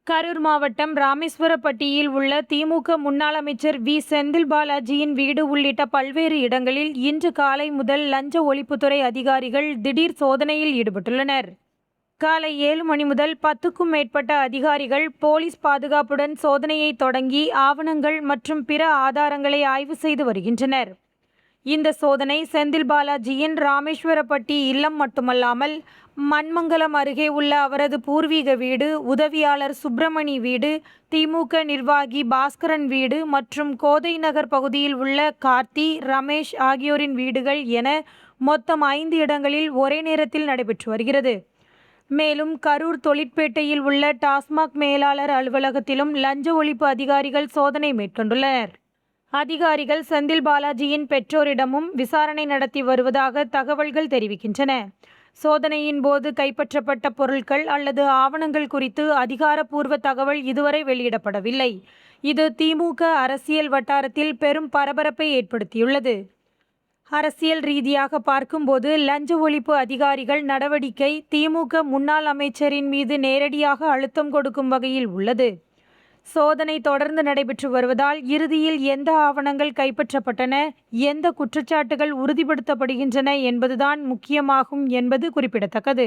கரூர் மாவட்டம் ராமேஸ்வரப்பட்டியில் உள்ள திமுக முன்னாள் அமைச்சர் வி. செந்தில் பாலாஜியின் வீடு உள்ளிட்ட பல்வேறு இடங்களில் இன்று காலை முதல் லஞ்ச ஒழிப்புத்துறை அதிகாரிகள் திடீர் சோதனையில் ஈடுபட்டுள்ளனர். காலை 7 மணி முதல் 10க்கும் மேற்பட்ட அதிகாரிகள் போலீஸ் பாதுகாப்புடன் சோதனையை தொடங்கி ஆவணங்கள் மற்றும் பிற ஆதாரங்களை ஆய்வு செய்து வருகின்றனர். இந்த சோதனை செந்தில் பாலாஜியின் ராமேஸ்வரப்பட்டி இல்லம் மட்டுமல்லாமல் மண்மங்கலம் அருகே உள்ள அவரது பூர்வீக வீடு, உதவியாளர் சுப்பிரமணி வீடு, திமுக நிர்வாகி பாஸ்கரன் வீடு மற்றும் கோதை நகர் பகுதியில் உள்ள கார்த்தி, ரமேஷ் ஆகியோரின் வீடுகள் என மொத்தம் 5 இடங்களில் ஒரே நேரத்தில் நடைபெற்று வருகிறது. மேலும் கரூர் தொழிற்பேட்டையில் உள்ள டாஸ்மாக் மேலாளர் அலுவலகத்திலும் லஞ்ச ஒழிப்பு அதிகாரிகள் சோதனை மேற்கொண்டுள்ளனர். அதிகாரிகள் செந்தில் பாலாஜியின் பெற்றோரிடமும் விசாரணை நடத்தி வருவதாக தகவல்கள் தெரிவிக்கின்றன. சோதனையின் போது கைப்பற்றப்பட்ட பொருட்கள் அல்லது ஆவணங்கள் குறித்து அதிகாரப்பூர்வ தகவல் இதுவரை வெளியிடப்படவில்லை. இது திமுக அரசியல் வட்டாரத்தில் பெரும் பரபரப்பை ஏற்படுத்தியுள்ளது. அரசியல் ரீதியாக பார்க்கும்போது லஞ்ச ஒழிப்பு அதிகாரிகள் நடவடிக்கை திமுக முன்னாள் அமைச்சரின் மீது நேரடியாக அழுத்தம் கொடுக்கும் வகையில் உள்ளது. சோதனை தொடர்ந்து நடைபெற்று வருவதால் இறுதியில் எந்த ஆவணங்கள் கைப்பற்றப்பட்டன, எந்த குற்றச்சாட்டுகள் உறுதிப்படுத்தப்படுகின்றன என்பதுதான் முக்கியமாகும் என்பது குறிப்பிடத்தக்கது.